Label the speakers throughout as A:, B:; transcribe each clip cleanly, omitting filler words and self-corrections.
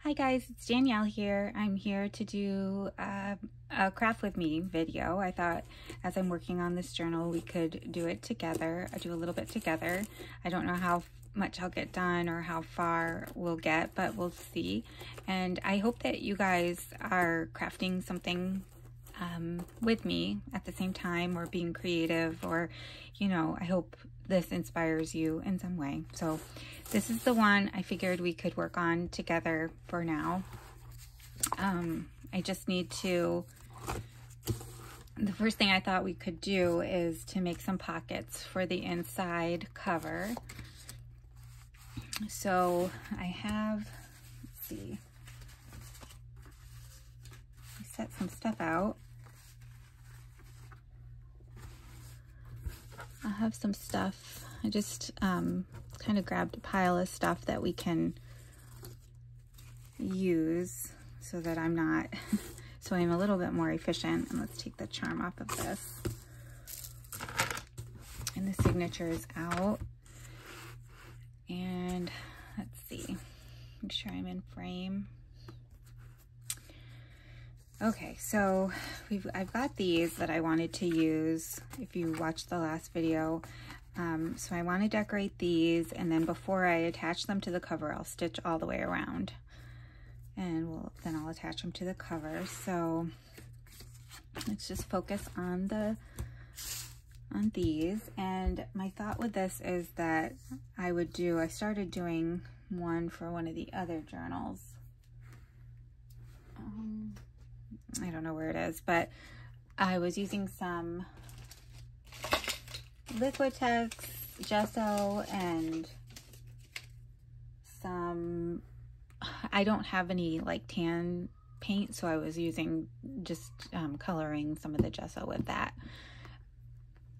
A: Hi guys, it's Danielle here. I'm here to do a craft with me video. I thought as I'm working on this journal we could do it together. I do a little bit together. I don't know how much I'll get done or how far we'll get, but we'll see. And I hope that you guys are crafting something with me at the same time, or being creative, or I hope this inspires you in some way. So this is the one I figured we could work on together for now. I just need to, the first thing I thought we could do is to make some pockets for the inside cover. So I have, let's see, I set some stuff out. I have some stuff. I just kind of grabbed a pile of stuff that we can use so that I'm not, so I'm a little bit more efficient. And let's take the charm off of this. And the signature is out. And let's see, make sure I'm in frame. Okay, so I've got these that I wanted to use if you watched the last video. So I want to decorate these, and then before I attach them to the cover, I'll stitch all the way around. And then I'll attach them to the cover. So let's just focus on these. And my thought with this is that I started doing one for one of the other journals. I don't know where it is, but I was using some Liquitex gesso and some, I don't have any like tan paint, so I was using just coloring some of the gesso with that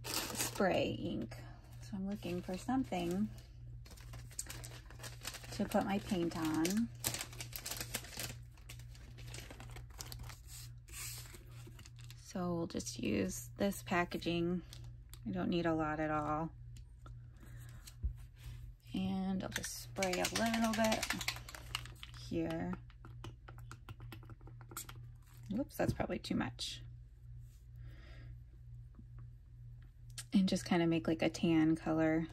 A: spray ink. So I'm looking for something to put my paint on. So we'll just use this packaging. I don't need a lot at all. And I'll just spray a little bit here. Whoops, that's probably too much. And just kind of make like a tan color.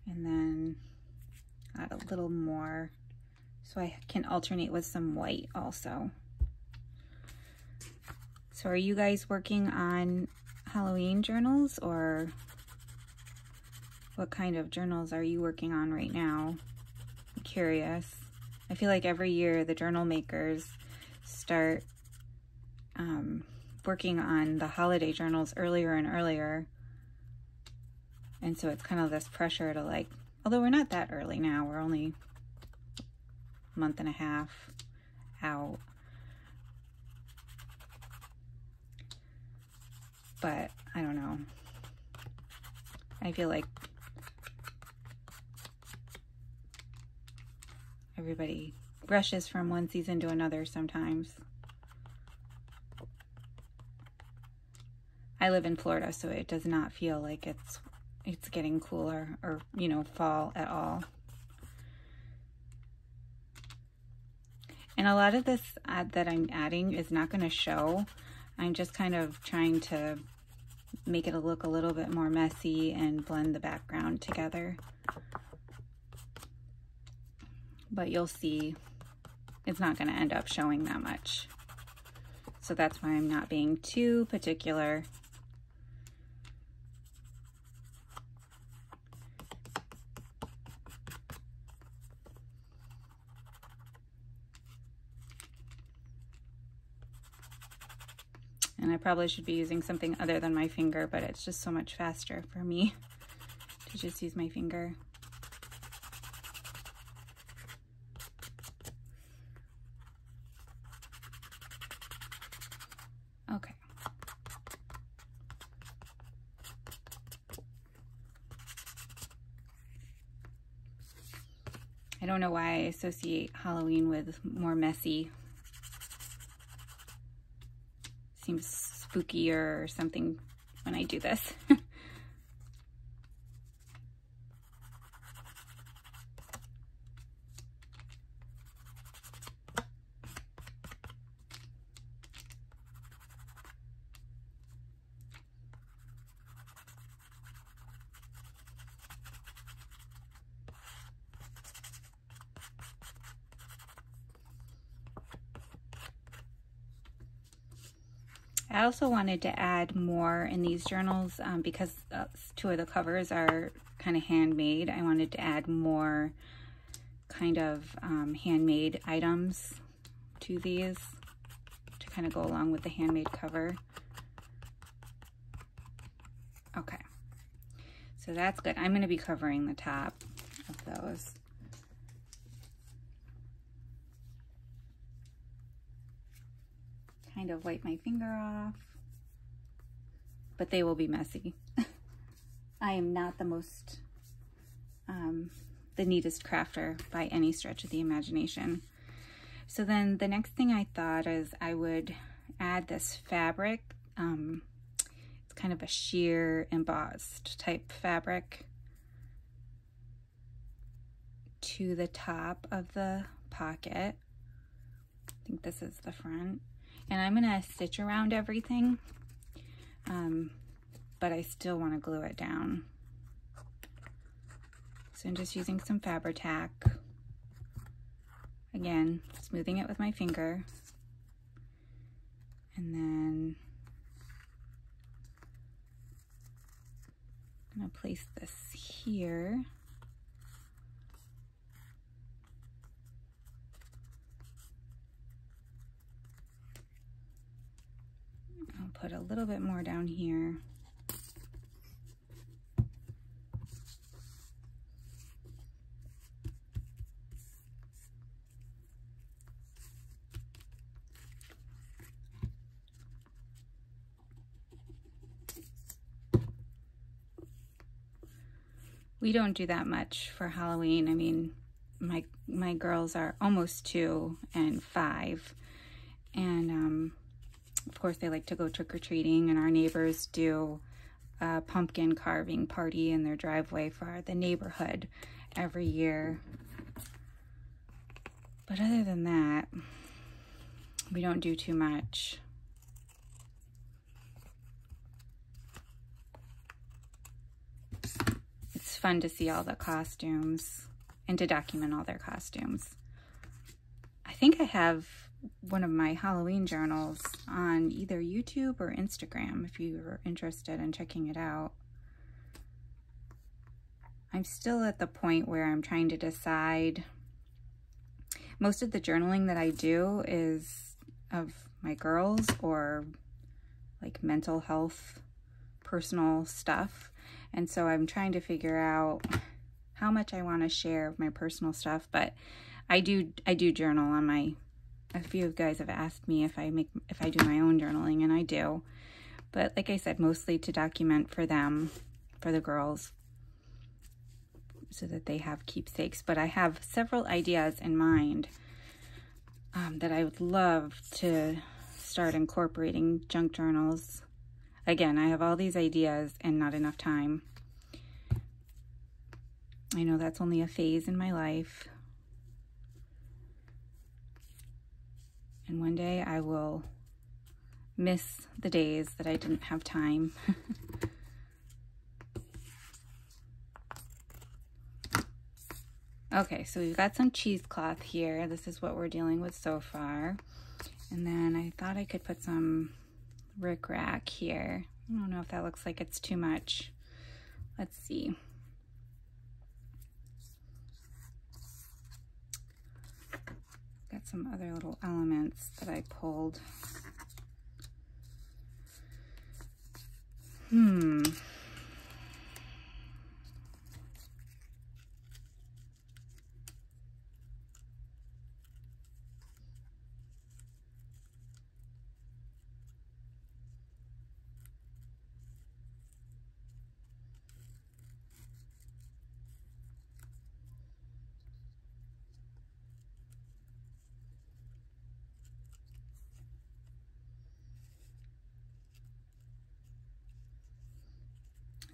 A: And then add a little more, so I can alternate with some white also. So are you guys working on Halloween journals, or what kind of journals are you working on right now? I'm curious. I feel like every year the journal makers start working on the holiday journals earlier and earlier. And so it's kind of this pressure to, like, although we're not that early now, we're only month and a half out, but I don't know, I feel like everybody rushes from one season to another sometimes. I live in Florida, so it does not feel like it's getting cooler or fall at all. And a lot of this that I'm adding is not going to show. I'm just kind of trying to make it look a little bit more messy and blend the background together. But you'll see it's not going to end up showing that much. So that's why I'm not being too particular. And I probably should be using something other than my finger, but it's just so much faster for me to just use my finger. Okay. I don't know why I associate Halloween with more messy. Seems spookier or something when I do this. I also wanted to add more in these journals because 2 of the covers are kind of handmade. I wanted to add more kind of handmade items to these to kind of go along with the handmade cover. Okay, so that's good. I'm going to be covering the top of those. Kind of wipe my finger off, but they will be messy. I am not the most, the neatest crafter by any stretch of the imagination. So then the next thing I thought is I would add this fabric. It's kind of a sheer embossed type fabric to the top of the pocket. I think this is the front. And I'm gonna stitch around everything, but I still wanna glue it down. So I'm just using some Fabri-Tac. Again, smoothing it with my finger. And then I'm gonna place this here. Put a little bit more down here. We don't do that much for Halloween. I mean, my girls are almost 2 and 5, and of course, they like to go trick-or-treating, and our neighbors do a pumpkin carving party in their driveway for the neighborhood every year. But other than that, we don't do too much. It's fun to see all the costumes and to document all their costumes. I think I have one of my Halloween journals on either YouTube or Instagram if you're interested in checking it out. I'm still at the point where I'm trying to decide. Most of the journaling that I do is of my girls or like mental health, personal stuff. And so I'm trying to figure out how much I want to share of my personal stuff, but I do journal on my. A few of you guys have asked me if I do my own journaling, and I do. But like I said, mostly to document for them, for the girls, so that they have keepsakes. But I have several ideas in mind that I would love to start incorporating junk journals. Again, I have all these ideas and not enough time. I know that's only a phase in my life. And one day I will miss the days that I didn't have time. Okay, so we've got some cheesecloth here. This is what we're dealing with so far. And then I thought I could put some rickrack here. I don't know if that looks like it's too much. Let's see. Got some other little elements that I pulled.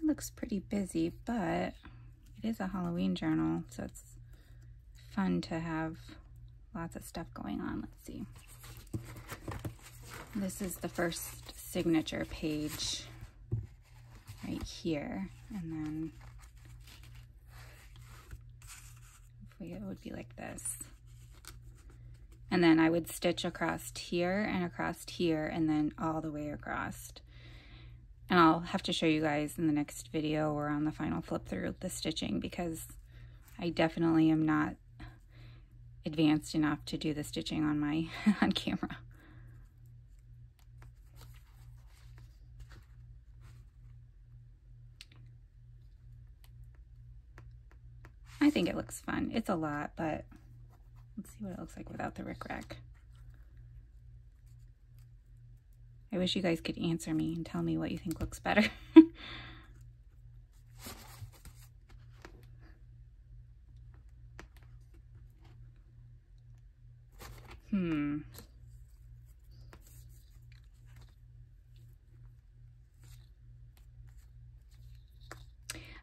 A: Looks pretty busy, but it is a Halloween journal, so it's fun to have lots of stuff going on. Let's see. This is the first signature page right here, and then hopefully it would be like this. And then I would stitch across here and then all the way across. And I'll have to show you guys in the next video or on the final flip through the stitching, because I definitely am not advanced enough to do the stitching on my on camera. I think it looks fun. It's a lot, but let's see what it looks like without the rickrack. I wish you guys could answer me and tell me what you think looks better.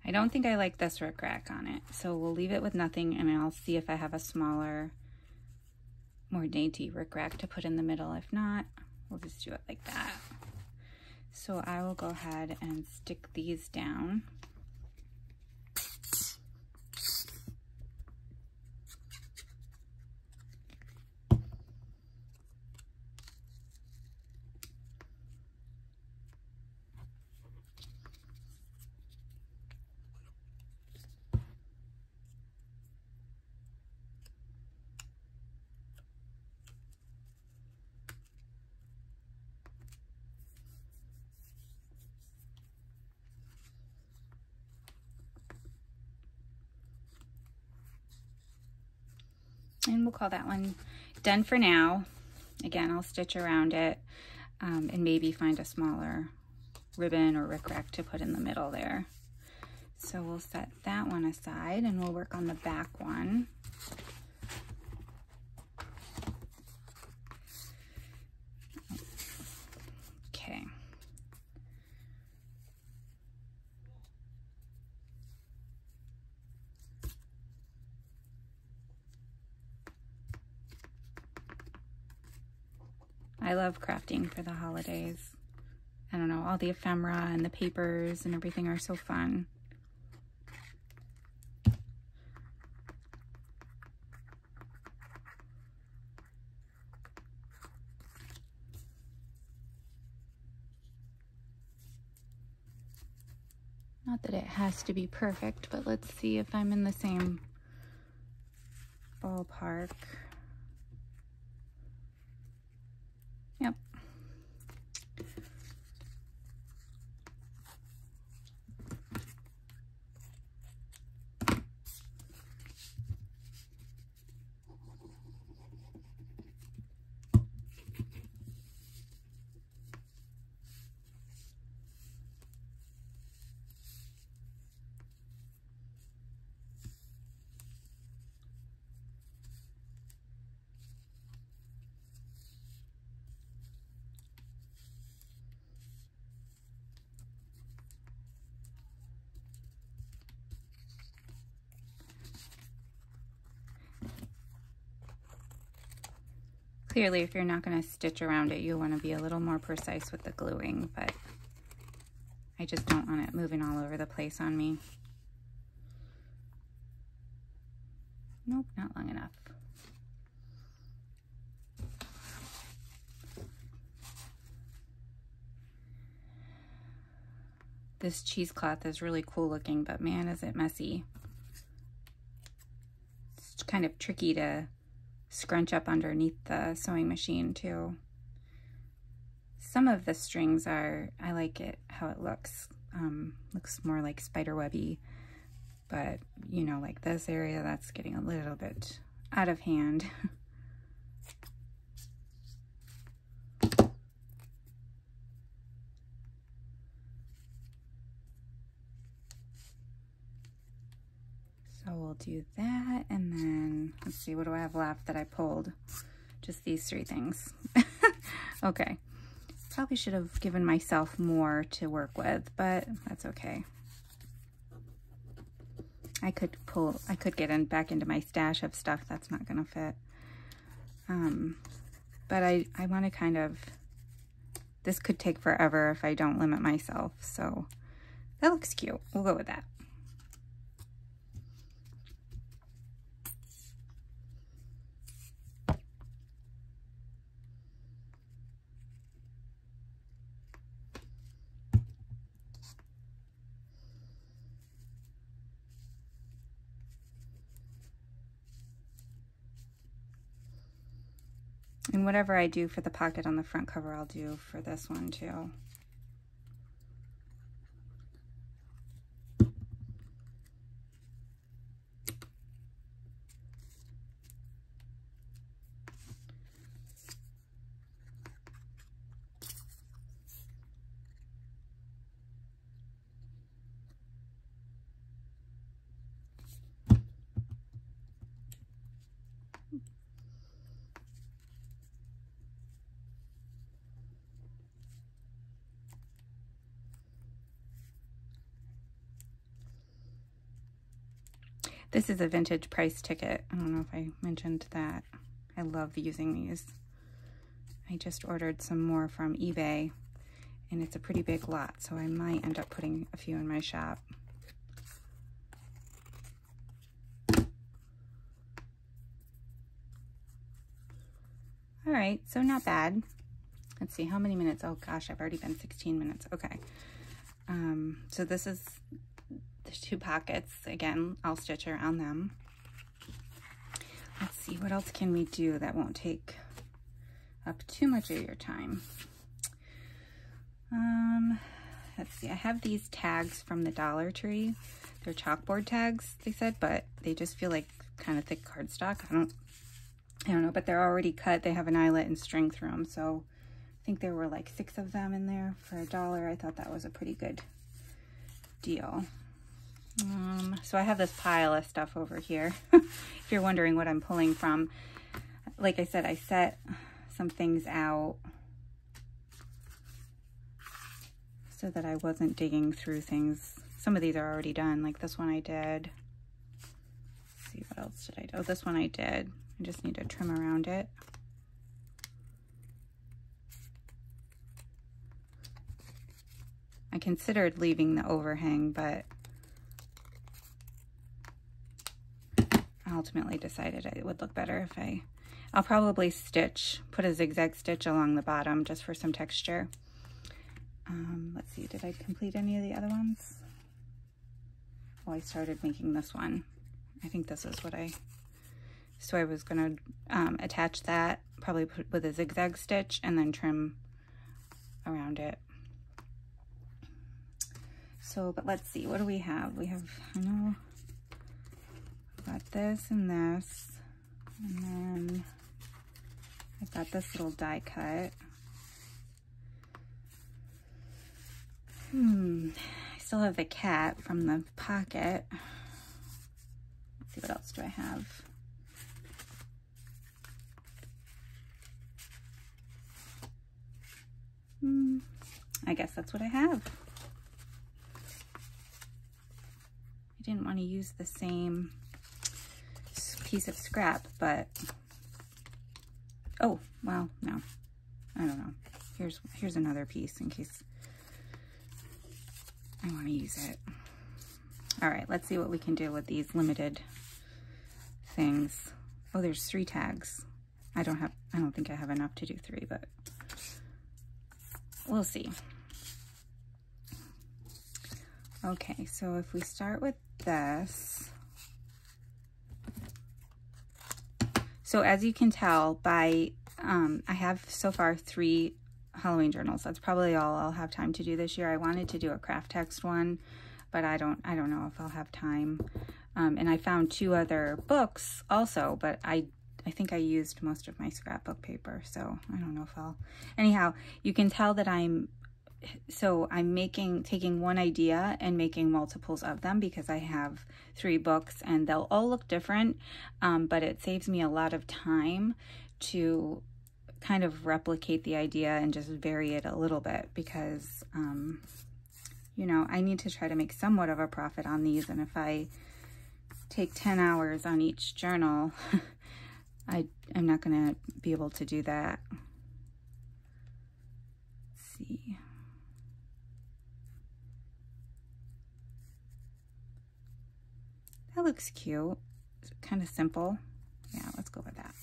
A: I don't think I like this rickrack on it, so we'll leave it with nothing, and I'll see if I have a smaller, more dainty rickrack to put in the middle. If not, we'll just do it like that. So I will go ahead and stick these down. And we'll call that one done for now. Again, I'll stitch around it and maybe find a smaller ribbon or rickrack to put in the middle there. So we'll set that one aside and we'll work on the back one. Okay. I love crafting for the holidays. I don't know, all the ephemera and the papers and everything are so fun. Not that it has to be perfect, but let's see if I'm in the same ballpark. Yep. Clearly, if you're not going to stitch around it, you want to be a little more precise with the gluing, but I just don't want it moving all over the place on me. Nope, not long enough. This cheesecloth is really cool looking, but man, is it messy. It's kind of tricky to scrunch up underneath the sewing machine too. Some of the strings are, I like it how it looks. Looks more like spider webby, but you know, like this area, that's getting a little bit out of hand. So we'll do that, and then let's see, what do I have left that I pulled? Just these three things. Okay, probably should have given myself more to work with, but that's okay. I could get back into my stash of stuff that's not gonna fit. But I want to kind of, this could take forever if I don't limit myself, so that looks cute. We'll go with that. And whatever I do for the pocket on the front cover, I'll do for this one too. This is a vintage price ticket. I don't know if I mentioned that. I love using these. I just ordered some more from eBay, and it's a pretty big lot, so I might end up putting a few in my shop. All right, so not bad. Let's see, how many minutes? Oh gosh, I've already been 16 minutes. Okay. So this is the 2 pockets. Again, I'll stitch around them. Let's see, what else can we do that won't take up too much of your time? Let's see, I have these tags from the Dollar Tree. They're chalkboard tags, they said, but they just feel like kind of thick cardstock. I don't know, but they're already cut. They have an eyelet and string through them, so I think there were like 6 of them in there for $1. I thought that was a pretty good deal. So I have this pile of stuff over here. If you're wondering what I'm pulling from, like I said, I set some things out so that I wasn't digging through things. Some of these are already done, like this one I did. Let's see, what else did I do? Oh, this one I did. I just need to trim around it. I considered leaving the overhang, but I ultimately decided it would look better if I'll probably put a zigzag stitch along the bottom just for some texture. Let's see, did I complete any of the other ones? Well, I started making this one. I think this is what so I was gonna attach that, probably put with a zigzag stitch and then trim around it. So, but let's see, what do we have? We have, I know, I've got this and this, and then I've got this little die cut. I still have the cat from the pocket. Let's see, what else do I have? I guess that's what I have. I didn't want to use the same piece of scrap, but oh, well, no, I don't know. Here's another piece in case I want to use it. All right, let's see what we can do with these limited things. Oh, there's 3 tags. I don't think I have enough to do 3, but we'll see. Okay, so if we start with this, so as you can tell by, I have so far 3 Halloween journals. That's probably all I'll have time to do this year. I wanted to do a craft text one, but I don't know if I'll have time. And I found 2 other books also, but I think I used most of my scrapbook paper, so I don't know if I'll, anyhow, you can tell that I'm taking one idea and making multiples of them because I have 3 books and they'll all look different, but it saves me a lot of time to kind of replicate the idea and just vary it a little bit because, you know, I need to try to make somewhat of a profit on these, and if I take 10 hours on each journal, I'm not going to be able to do that. Let's see. That looks cute. It's kind of simple. Yeah, let's go with that.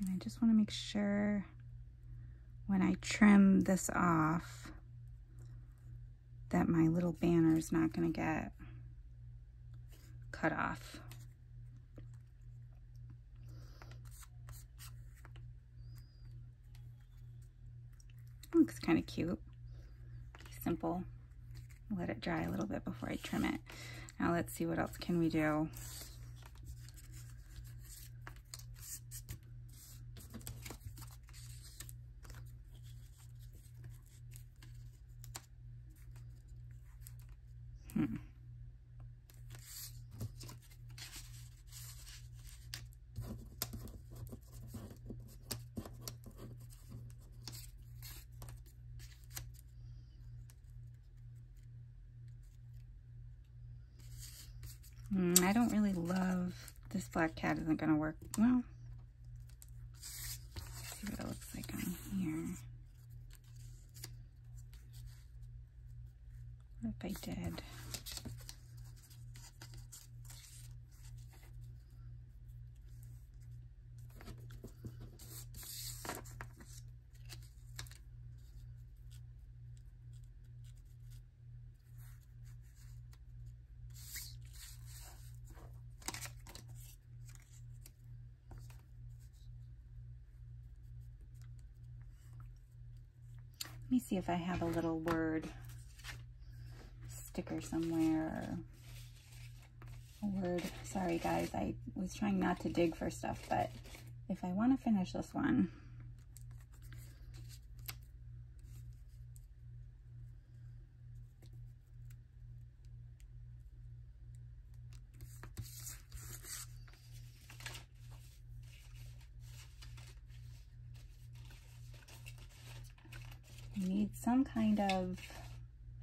A: And I just want to make sure when I trim this off that my little banner is not going to get cut off. Looks kind of cute. Simple. Let it dry a little bit before I trim it. Now let's see what else can we do. I don't really love, this black cat isn't going to work. Well, let's see what it looks like on here. What if I did? Let me see if I have a little word sticker somewhere. A word. Sorry guys, I was trying not to dig for stuff, but if I want to finish this one, I need some kind of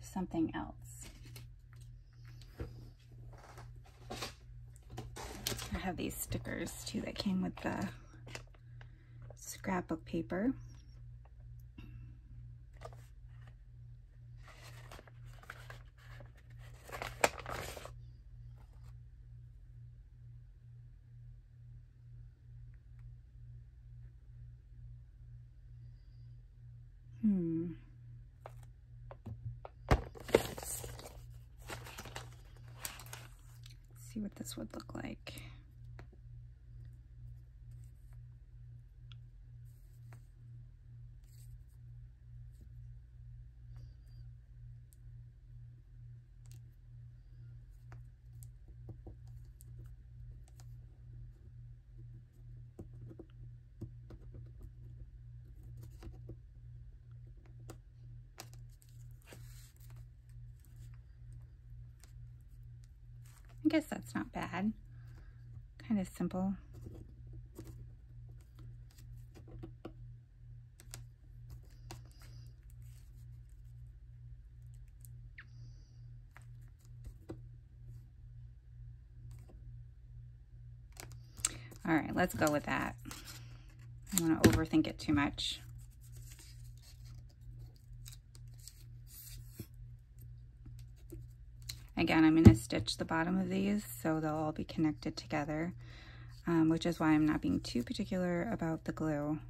A: something else. I have these stickers too that came with the scrapbook paper. Let's see what this would look like. I guess that's not bad. Kind of simple. All right, let's go with that. I don't want to overthink it too much. Again, I'm going to stitch the bottom of these so they'll all be connected together, which is why I'm not being too particular about the glue.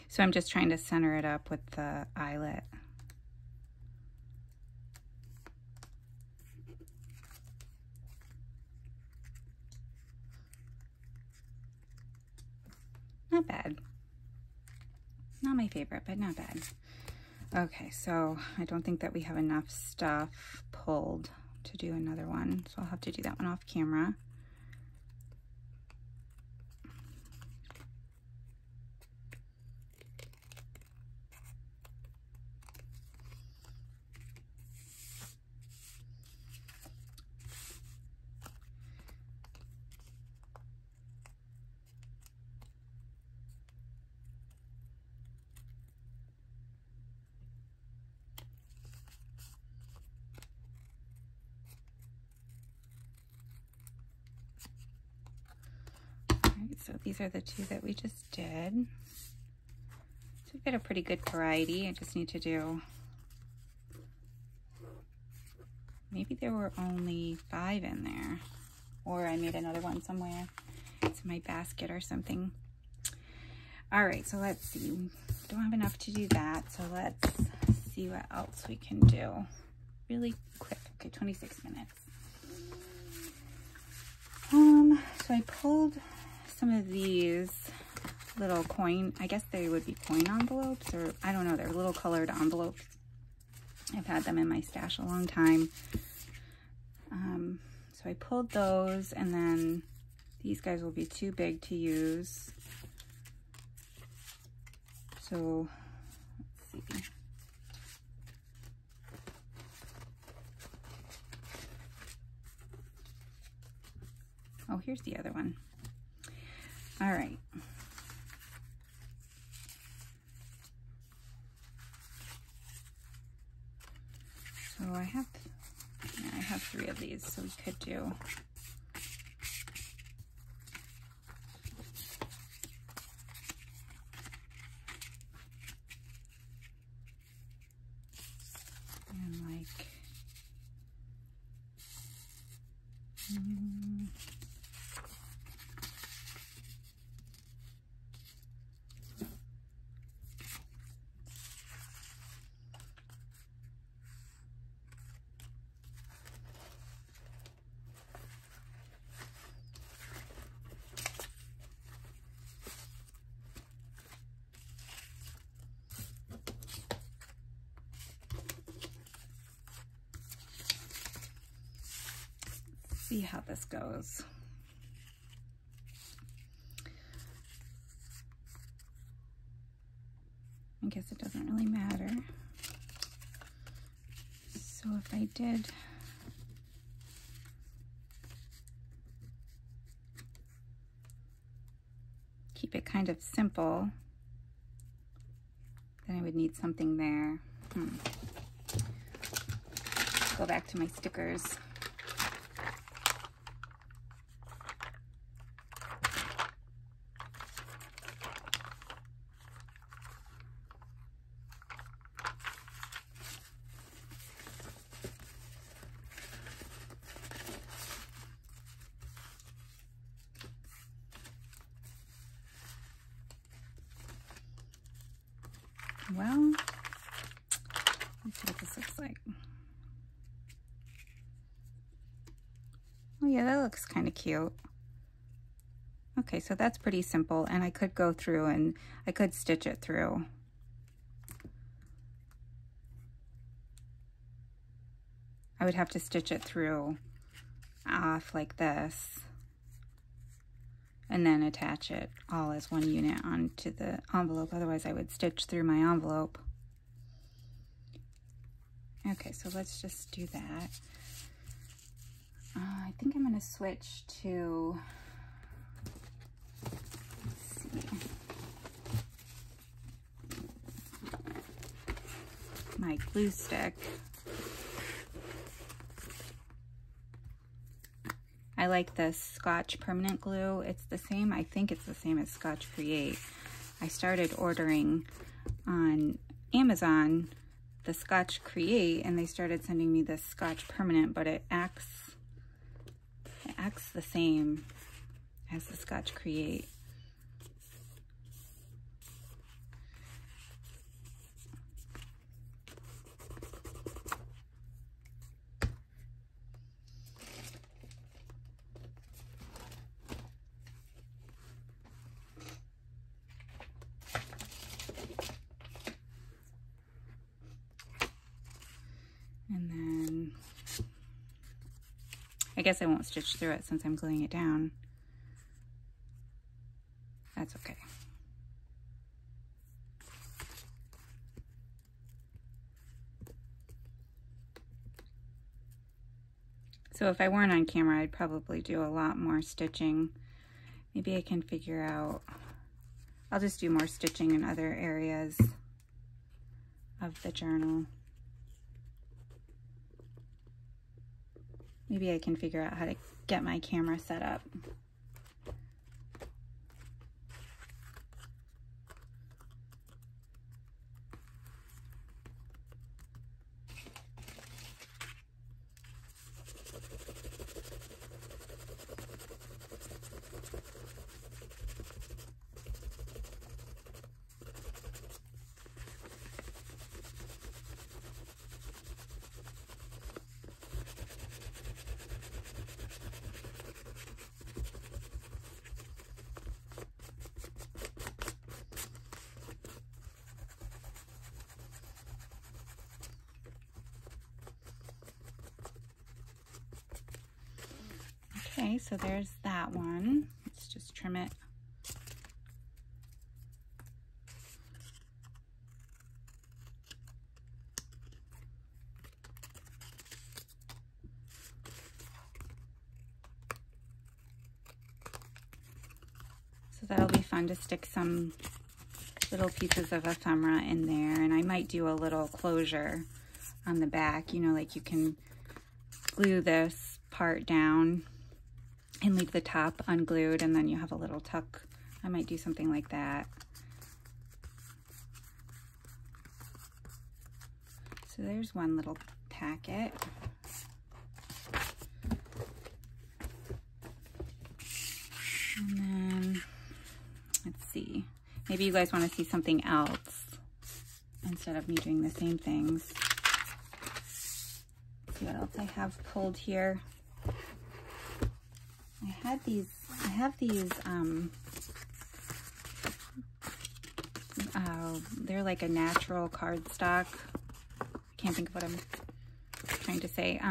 A: So I'm just trying to center it up with the eyelet. Not bad. Not my favorite, but not bad. Okay, so I don't think that we have enough stuff pulled to do another one, so I'll have to do that one off camera. So these are the two that we just did. So we've got a pretty good variety. I just need to do, maybe there were only 5 in there, or I made another one somewhere. It's in my basket or something. All right, so let's see. Don't have enough to do that, so let's see what else we can do. Really quick. Okay, 26 minutes. So I pulled some of these little coin, I guess they would be coin envelopes, or I don't know, they're little colored envelopes. I've had them in my stash a long time. So I pulled those, and then these guys will be too big to use. So let's see. Oh, here's the other one. All right. So I have 3 of these, so we could do see how this goes. I guess it doesn't really matter. So if I did keep it kind of simple, then I would need something there. Go back to my stickers. Well, let's see what this looks like. Oh yeah, that looks kind of cute. Okay, so that's pretty simple, and I could go through and I could stitch it through. I would have to stitch it through off like this, and then attach it all as one unit onto the envelope. Otherwise I would stitch through my envelope. Okay, so let's just do that. I think I'm gonna switch to, let's see, my glue stick. I like the Scotch permanent glue. It's the same, I think it's the same as Scotch Create. I started ordering on Amazon the Scotch Create, and they started sending me the Scotch permanent, but it acts the same as the Scotch Create. And then I guess I won't stitch through it since I'm gluing it down. That's okay. So if I weren't on camera, I'd probably do a lot more stitching. Maybe I can figure out, I'll just do more stitching in other areas of the journal. Maybe I can figure out how to get my camera set up. Okay, so there's that one. Let's just trim it. So that'll be fun to stick some little pieces of ephemera in there, and I might do a little closure on the back, you know, like you can glue this part down and leave the top unglued, and then you have a little tuck. I might do something like that. So there's one little packet. And then, let's see, maybe you guys want to see something else instead of me doing the same things. Let's see what else I have pulled here. I have these, they're like a natural cardstock. I can't think of what I'm trying to say.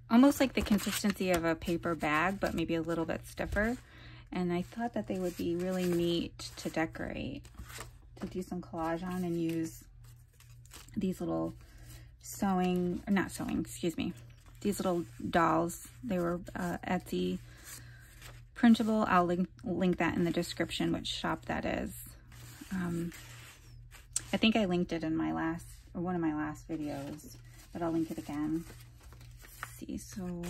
A: Almost like the consistency of a paper bag, but maybe a little bit stiffer. And I thought that they would be really neat to decorate, to do some collage on and use these little these little dolls. They were Etsy printable. I'll link that in the description, which shop that is. I think I linked it in my one of my last videos, but I'll link it again. See, so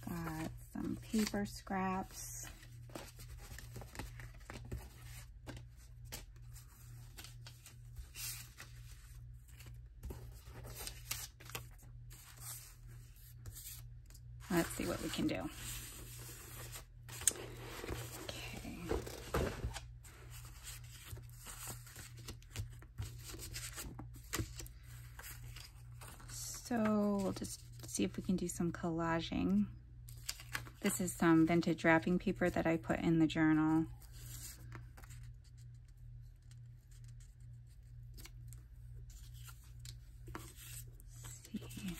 A: got some paper scraps. Let's see what we can do. Okay. So we'll just see if we can do some collaging. This is some vintage wrapping paper that I put in the journal. Let's see.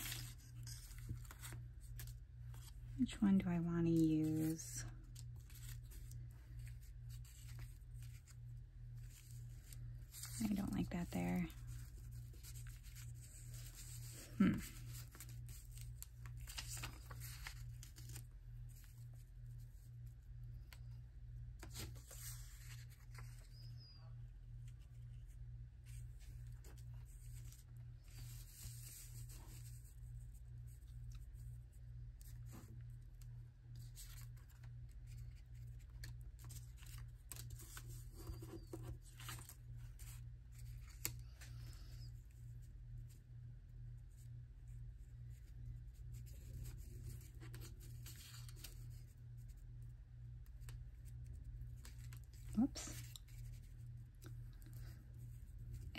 A: Which one do I want to use? I don't like that there. Oops.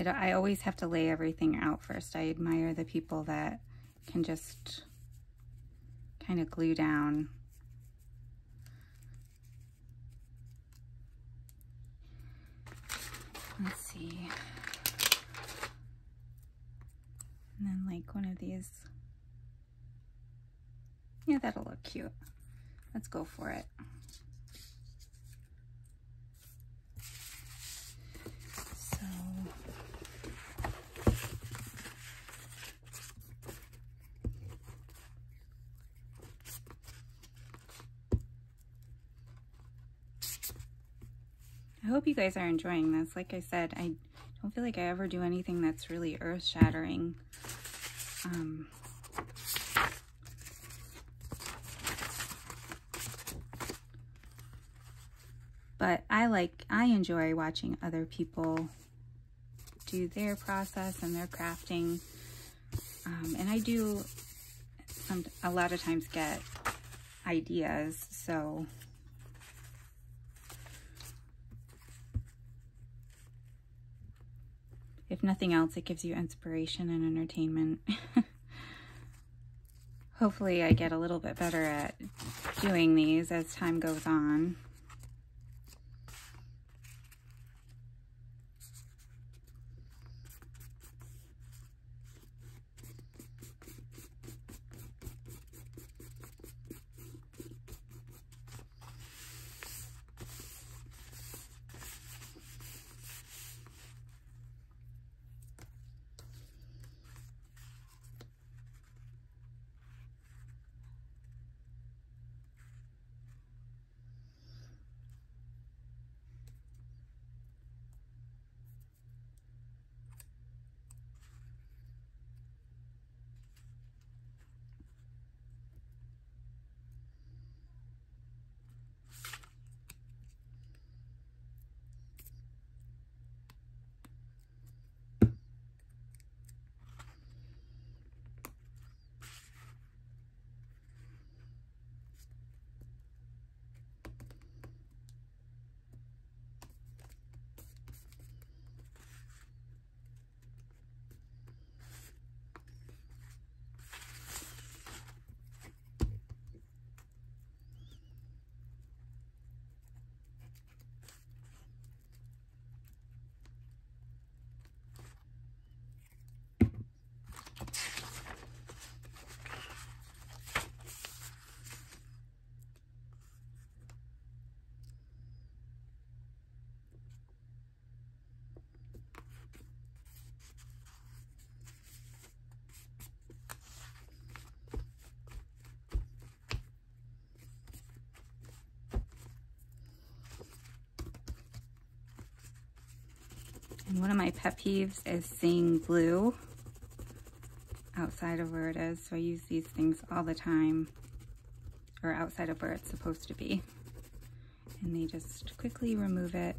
A: I always have to lay everything out first. I admire the people that can just kind of glue down. Let's see. And then like one of these. Yeah, that'll look cute. Let's go for it. I hope you guys are enjoying this. Like I said, I don't feel like I ever do anything that's really earth-shattering. But I enjoy watching other people do their process and their crafting. And I do a lot of times get ideas, so if nothing else, it gives you inspiration and entertainment. Hopefully I get a little bit better at doing these as time goes on. And one of my pet peeves is seeing glue outside of where it is. So I use these things all the time, or outside of where it's supposed to be. And they just quickly remove it.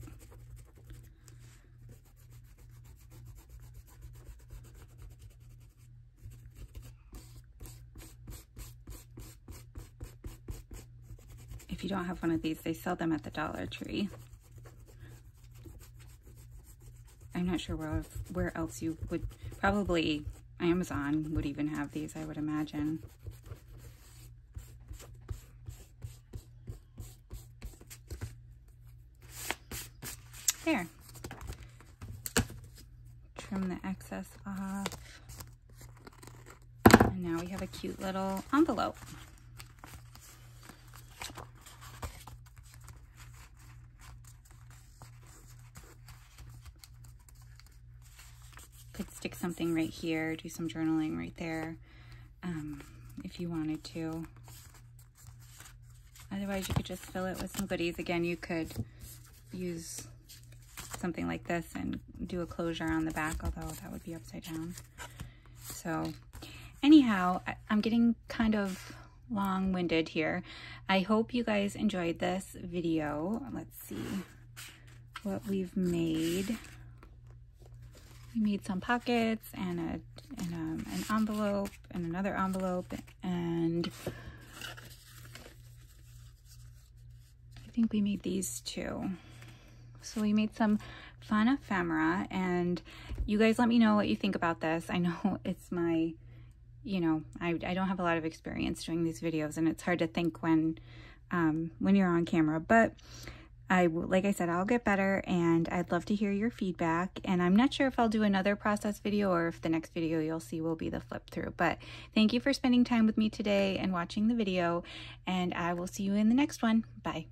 A: If you don't have one of these, they sell them at the Dollar Tree. I'm not sure where else you would, probably Amazon would even have these, I would imagine. There. Trim the excess off. And now we have a cute little envelope. Could stick something right here, do some journaling right there, if you wanted to. Otherwise, you could just fill it with some goodies. Again, you could use something like this and do a closure on the back, although that would be upside down. So anyhow, I'm getting kind of long-winded here. I hope you guys enjoyed this video. Let's see what we've made. We made some pockets and an envelope and another envelope, and I think we made these two. So we made some fun ephemera, and you guys let me know what you think about this. I know it's my, you know, I don't have a lot of experience doing these videos, and it's hard to think when you're on camera, but like I said, I'll get better, and I'd love to hear your feedback. And I'm not sure if I'll do another process video or if the next video you'll see will be the flip through. But thank you for spending time with me today and watching the video, and I will see you in the next one. Bye.